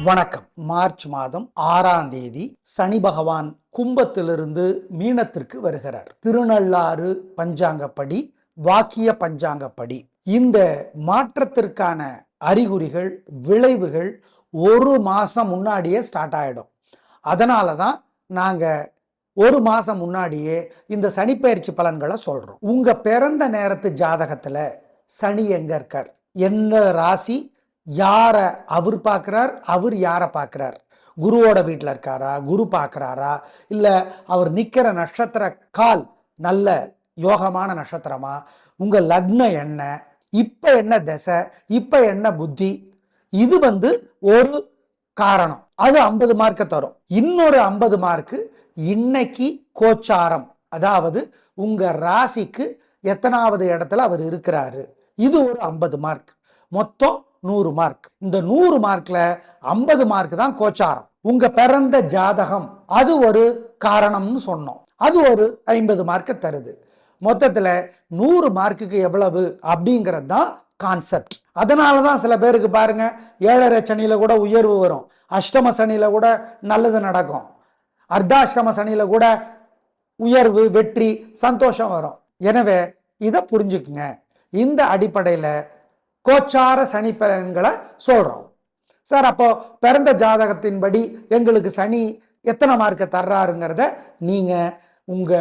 வணக்கம். மார்ச் மாதம் 6ஆம் தேதி சனி பகவான் கும்பத்திலிருந்து மீனத்திற்கு வருகிறார். திருநள்ளாறு பஞ்சாங்கப்படி, வாக்கிய பஞ்சாங்கப்படி இந்த மாற்றத்திற்கான அறிகுறிகள், விளைவுகள் ஒரு மாசம் முன்னாடியே ஸ்டார்ட் ஆயிடும். அதனால தான் நாங்க ஒரு மாசம் முன்னாடியே இந்த சனிப்பெயர்ச்சி பலன்களை சொல்றோம். உங்க பிறந்த நேரத்து ஜாதகத்துல சனி எங்க இருக்கார், என்ன ராசி, யாரை அவர் பார்க்குறார், அவர் யாரை பார்க்குறார், குருவோட வீட்டில் இருக்காரா, குரு பார்க்குறாரா, இல்லை அவர் நிற்கிற நட்சத்திர கால் நல்ல யோகமான நட்சத்திரமா, உங்கள் லக்னம் என்ன, இப்போ என்ன திசை, இப்போ என்ன புத்தி, இது ஒரு காரணம். அது 50 மார்க்கை தரும். இன்னொரு 50 மார்க்கு இன்னைக்கு கோச்சாரம், அதாவது உங்க ராசிக்கு எத்தனாவது இடத்துல அவர் இருக்கிறாரு, இது ஒரு 50 மார்க். மொத்தம் 100 மார்க். இந்த 100 மார்க்ல 50 மார்க் தான் கோச்சாரம். உங்க பிறந்த ஜாதகம் அது ஒரு காரணம்னு சொன்னோம், அது ஒரு 50 மார்க்கை தருது. மொத்தத்துல 100 மார்க்குக்கு எவ்வளவு அப்படிங்கிறது தான் கான்செப்ட். அதனாலதான் சில பேருக்கு பாருங்க 7.5 சனியில கூட உயர்வு வரும், அஷ்டம சனியில கூட நல்லது நடக்கும், அர்த்தாஷ்டம சனியில கூட உயர்வு, வெற்றி, சந்தோஷம் வரும். எனவே இதை புரிஞ்சுக்குங்க. இந்த அடிப்படையில கோச்சார சனி பலன்களை சொல்றோம். சார், அப்போ பிறந்த ஜாதகத்தின்படி எங்களுக்கு சனி எத்தனை மார்க்கை தர்றாருங்கிறத நீங்க உங்க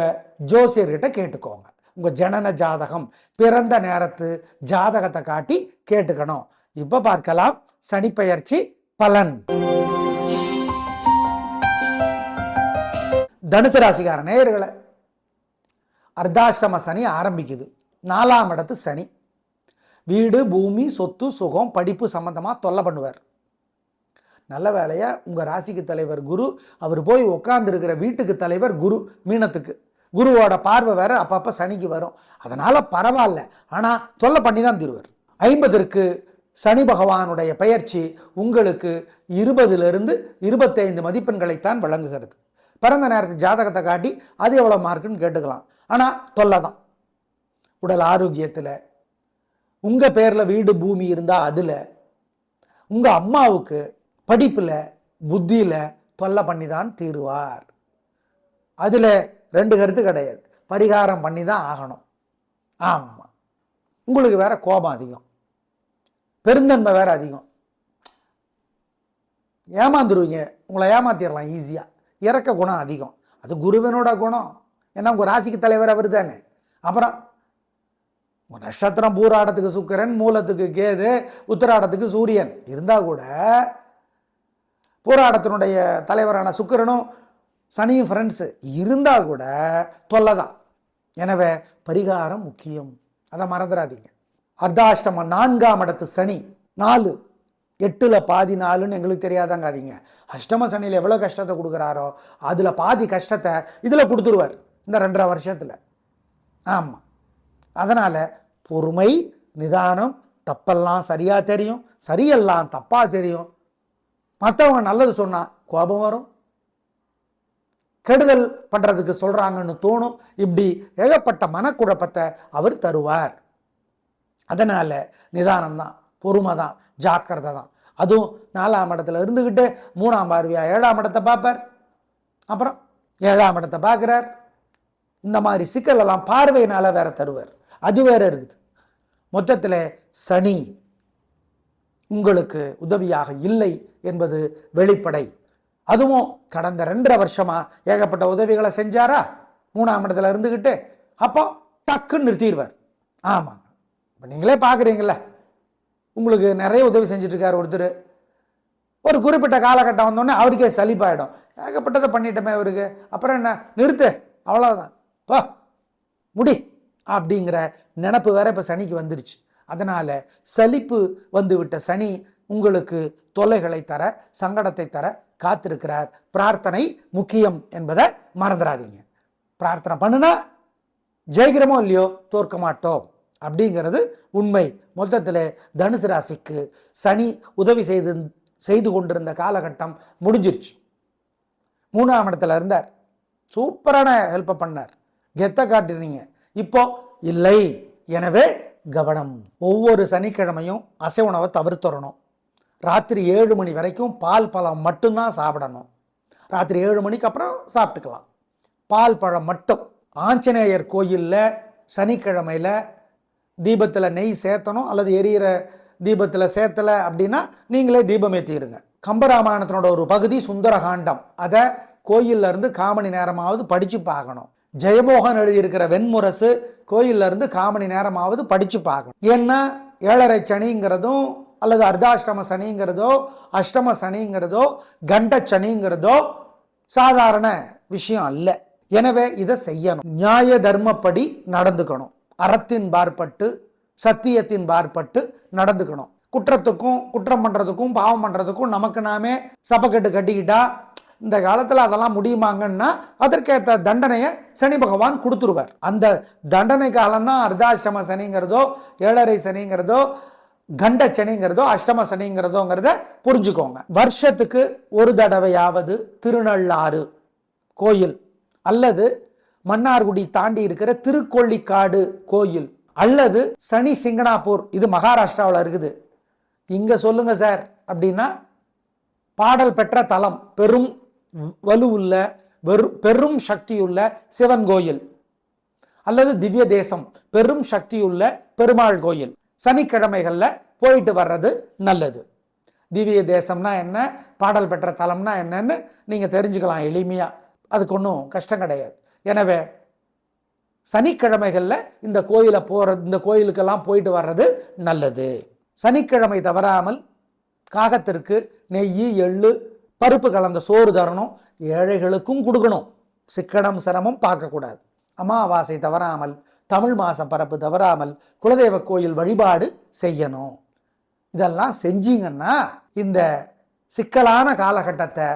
ஜோசியர்கிட்ட கேட்டுக்கோங்க. உங்க ஜனன ஜாதகம், பிறந்த நேரத்து ஜாதகத்தை காட்டி கேட்டுக்கணும். இப்ப பார்க்கலாம் சனிப்பெயர்ச்சி பலன். தனுசு ராசிக்கார நேயர்களே, அர்த்தாஷ்டம சனி ஆரம்பிக்குது. 4ஆம் இடத்து சனி வீடு, பூமி, சொத்து, சுகம், படிப்பு சம்பந்தமா தொல்லை பண்ணுவார். நல்ல வேலையா உங்க ராசிக்கு தலைவர் குரு, அவர் போய் உட்கார்ந்து இருக்கிற வீட்டுக்கு தலைவர் குரு, மீனத்துக்கு. குருவோட பார்வை வேற அப்பப்ப சனிக்கு வரும், அதனால பரவாயில்ல. ஆனா தொல்லை பண்ணி தான் தீருவார். 50ற்கு சனி பகவானுடைய பெயர்ச்சி உங்களுக்கு 20லிருந்து 25 மதிப்பெண்களைத்தான் வழங்குகிறது. பிறந்த நேரத்து ஜாதகத்தை காட்டி அது எவ்வளவு மார்க்குன்னு கேட்டுக்கலாம். ஆனா தொல்லை தான். உடல் ஆரோக்கியத்துல, உங்க பேர்ல வீடு, பூமி இருந்தா அதுல, உங்க அம்மாவுக்கு படிப்புல, புத்தியில தொல்லை பண்ணி தான் தீருவார். அதுல 2 கருத்து கிடையாது, பரிகாரம் பண்ணி தான் ஆகணும். ஆமா, உங்களுக்கு வேற கோபம் அதிகம், பெருந்தன்மை வேற அதிகம், ஏமாந்துருவீங்க. உங்களை ஏமாத்திடலாம் ஈஸியா. இறக்க குணம் அதிகம், அது குருவனோட குணம். ஏன்னா உங்க ராசிக்கு தலைவர் அவர் தானே. அப்புறம் நட்சத்திரம் பூராடத்துக்கு சுக்கிரன், மூலத்துக்கு கேது, உத்திராடத்துக்கு சூரியன் இருந்தா கூட பூராடத்தினுடைய தலைவரான சுக்கிரனும் சனியும் ஃப்ரெண்ட்ஸ் இருந்தா கூட தொல்லைதான். எனவே பரிகாரம் முக்கியம், அதை மறந்துடாதீங்க. அர்த்தாஷ்டமம் 4ஆம் இடத்து சனி 4, 8ல் பாதி 4ன்னு எங்களுக்கு தெரியாதாங்காதீங்க. அஷ்டம சனியில் எவ்வளோ கஷ்டத்தை கொடுக்குறாரோ அதில் பாதி கஷ்டத்தை இதில் கொடுத்துருவார் இந்த 2.5 வருஷத்தில். ஆமாம், அதனால் பொறுமை, நிதானம், தப்பெல்லாம் சரியாக தெரியும், சரியெல்லாம் தப்பாக தெரியும். மற்றவங்க நல்லது சொன்னால் கோபம் வரும், கெடுதல் பண்ணுறதுக்கு சொல்கிறாங்கன்னு தோணும். இப்படி ஏகப்பட்ட மனக்குழப்பத்தை அவர் தருவார். அதனால் நிதானம் தான், பொறுமை தான், ஜாக்கிரதை தான். அதுவும் 4ஆம் இடத்துல இருந்துக்கிட்டு 3ஆம் பார்வையா 7ஆம் இடத்தை பார்ப்பார், அப்புறம் 7ஆம் இடத்தை பார்க்குறார். இந்த மாதிரி சிக்கலெல்லாம் பார்வையினால வேற தருவார், அது வேற இருக்குது. மொத்தத்தில் சனி உங்களுக்கு உதவியாக இல்லை என்பது வெளிப்படை. அதுவும் கடந்த 2.5 வருஷமா ஏகப்பட்ட உதவிகளை செஞ்சாரா 3ஆம் இடத்துல இருந்துக்கிட்டு, அப்போ டக்குன்னு நிறுத்திடுவார். ஆமாங்க, இப்போ நீங்களே பார்க்குறீங்கள, உங்களுக்கு நிறைய உதவி செஞ்சுட்டு இருக்காரு ஒருத்தர். ஒரு குறிப்பிட்ட காலகட்டம் வந்தோடனே அவருக்கே சலிப்பாயிடும், ஏகப்பட்டதை பண்ணிட்டோமே அவருக்கு, அப்புறம் என்ன நிறுத்து, அவ்வளோதான், பா முடி அப்படிங்கிற நினப்பு வேற இப்போ சனிக்கு வந்துருச்சு. அதனால சலிப்பு வந்து விட்ட சனி உங்களுக்கு தொல்லைகளை தர, சங்கடத்தை தர காத்திருக்கிறார். பிரார்த்தனை முக்கியம் என்பதை மறந்துடாதீங்க. பிரார்த்தனை பண்ணுனா ஜெயிக்கிறோமோ இல்லையோ தோற்க மாட்டோம் அப்படிங்கிறது உண்மை. மொத்தத்தில் தனுசு ராசிக்கு சனி உதவி செய்து கொண்டிருந்த காலகட்டம் முடிஞ்சிருச்சு. 3ஆம் இடத்துல இருந்தார், சூப்பரான ஹெல்ப் பண்ணார், கெத்த காட்டுறீங்க. இப்போ இல்லை. எனவே கவனம். ஒவ்வொரு சனிக்கிழமையும் அசைவ உணவை தவிர்த்துறணும். ராத்திரி 7 மணி வரைக்கும் பால் பழம் மட்டும்தான் சாப்பிடணும். ராத்திரி 7 மணிக்கு அப்புறம் சாப்பிட்டுக்கலாம். பால் பழம் மட்டும். ஆஞ்சநேயர் கோயிலில் சனிக்கிழமையில் தீபத்தில் நெய் சேர்த்தணும், அல்லது எரியிற தீபத்தில் சேர்த்தலை அப்படின்னா நீங்களே தீபம் ஏற்றிடுங்க. கம்பராமாயணத்தினோட ஒரு பகுதி சுந்தரகாண்டம், அதை கோயில்ல இருந்து காமணி நேரமாவது படித்து பார்க்கணும். ஜெயமோகன் எழுதியிருக்கிற வெண்முரசு கோயில்ல இருந்து காமணி நேரமாவது படித்து பார்க்கணும். ஏன்னா 7.5 சனிங்கிறதும் அல்லது அர்த்தாஷ்டம சனிங்கிறதோ அஷ்டம சனிங்கிறதோ கண்ட சனிங்கிறதோ சாதாரண விஷயம் அல்ல. எனவே இதை செய்யணும். நியாய தர்மப்படி நடந்துக்கணும். அறத்தின் பார்ப்பட்டு சத்தியத்தின் பார்ப்பட்டு நடந்துக்கணும். குற்றம் பண்றதுக்கும் பாவம் பண்றதுக்கும் நமக்கு நாமே சபக்கட்டு கட்டிக்கிட்டா இந்த காலத்துல அதெல்லாம் முடியுமாங்கன்னா அதற்கேற்ற தண்டனையை சனி பகவான் கொடுத்துருவார். அந்த தண்டனை காலம்தான் அர்த்தாஷ்டம சனிங்கிறதோ 7.5 சனிங்கிறதோ கண்ட சனிங்கிறதோ அஷ்டம சனிங்கிறதோங்கிறத புரிஞ்சுக்கோங்க. வருஷத்துக்கு ஒரு தடவையாவது திருநள்ளாறு கோயில் அல்லது மன்னார்குடி தாண்டி இருக்கிற திருக்கொள்ளிக்காடு கோயில் அல்லது சனி சிங்கனாப்பூர், இது மகாராஷ்டிராவில் இருக்குது, இங்க சொல்லுங்க சார் அப்படின்னா பாடல் பெற்ற தலம், பெரும் வலுவுள்ள பெரும் சக்தியுள்ள சிவன் கோயில் அல்லது திவ்ய தேசம், பெரும் சக்தியுள்ள பெருமாள் கோயில், சனிக்கிழமைகள்ல போயிட்டு வர்றது நல்லது. திவ்ய தேசம்னா என்ன, பாடல் பெற்ற தலம்னா என்னன்னு நீங்க தெரிஞ்சுக்கலாம் எளிமையா. அதுக்கு ஒன்றும் கஷ்டம் கிடையாது. எனவே சனிக்கிழமைகள்ல இந்த கோயிலுக்கெல்லாம் போயிட்டு வர்றது நல்லது. சனிக்கிழமை தவறாமல் காகத்திற்கு நெய் எள்ளு பருப்பு கலந்த சோறு தரணும். ஏழைகளுக்கும் கொடுக்கணும். சிக்கனம் சிரமம் பார்க்கக்கூடாது. அமாவாசை தவறாமல், தமிழ் மாச பரப்பு தவறாமல் குலதெய்வ கோயில் வழிபாடு செய்யணும். இதெல்லாம் செஞ்சீங்கன்னா இந்த சிக்கலான காலகட்டத்தை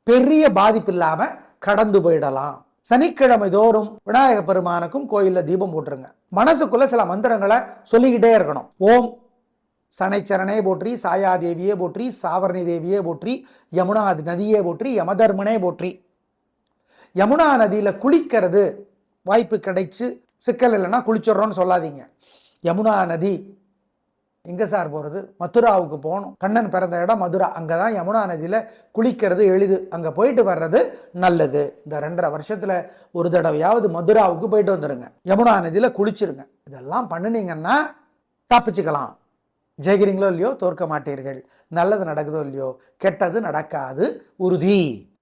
பெரிய பாதிப்பு இல்லாம கடந்து போயிடலாம். சனிக்கிழமை தோறும் விநாயக பெருமானுக்கும் கோயில்ல தீபம் போட்டுருங்க. மனசுக்குள்ள சில மந்திரங்களை சொல்லிக்கிட்டே இருக்கணும். ஓம் சனைச்சரனே போற்றி, சாயாதேவியே போற்றி, சாவரணி தேவியே போற்றி, யமுனா நதியே போற்றி, யமதர்மனே போற்றி. யமுனா நதியில குளிக்கிறது வாய்ப்பு கிடைச்சு சிக்கல் இல்லைன்னா குளிச்சிடறோன்னு சொல்லாதீங்க. யமுனா நதி எங்க சார் போறது? மதுராவுக்கு போகணும். கண்ணன் பிறந்த இடம் மதுரா. அங்கதான் யமுனா நதியில குளிக்கிறது எளிது. அங்க போயிட்டு வர்றது நல்லது. இந்த 2.5 வருஷத்துல ஒரு தடவையாவது மதுராவுக்கு போயிட்டு வந்துருங்க. யமுனா நதியில குளிச்சிருங்க. இதெல்லாம் பண்ணினீங்கன்னா தப்பிச்சுக்கலாம். ஜெயிக்கிறீங்களோ இல்லையோ தோற்க மாட்டீர்கள். நல்லது நடக்குதோ இல்லையோ கெட்டது நடக்காது உறுதி.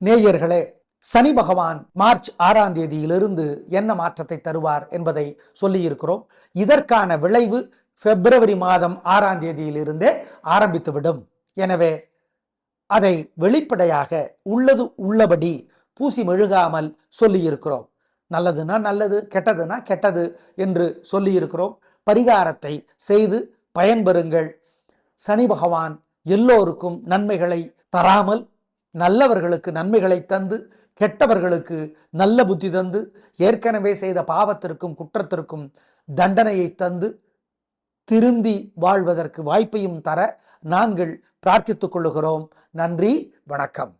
நேயர்களே, சனி பகவான் மார்ச் 6ஆம் தேதியிலிருந்து என்ன மாற்றத்தை தருவார் என்பதை சொல்லி இருக்கிறோம். இதற்கான விளைவு பிப்ரவரி மாதம் 6ஆம் தேதியிலிருந்தே ஆரம்பித்துவிடும். எனவே அதை வெளிப்படையாக உள்ளது உள்ளபடி பூசி மெழுகாமல் சொல்லி இருக்கிறோம். நல்லதுன்னா நல்லது, கெட்டதுன்னா கெட்டது என்று சொல்லி இருக்கிறோம். பரிகாரத்தை செய்து பயன்பெறுங்கள். சனி பகவான் எல்லோருக்கும் நன்மைகளை தராமல் நல்லவர்களுக்கு நன்மைகளை தந்து கெட்டவர்களுக்கு நல்ல புத்தி தந்து ஏற்கனவே செய்த பாவத்திற்கும் குற்றத்திற்கும் தண்டனையை தந்து திருந்தி வாழ்வதற்கு வாய்ப்பையும் தர நாங்கள் பிரார்த்தித்துக் கொள்ளுகிறோம். நன்றி, வணக்கம்.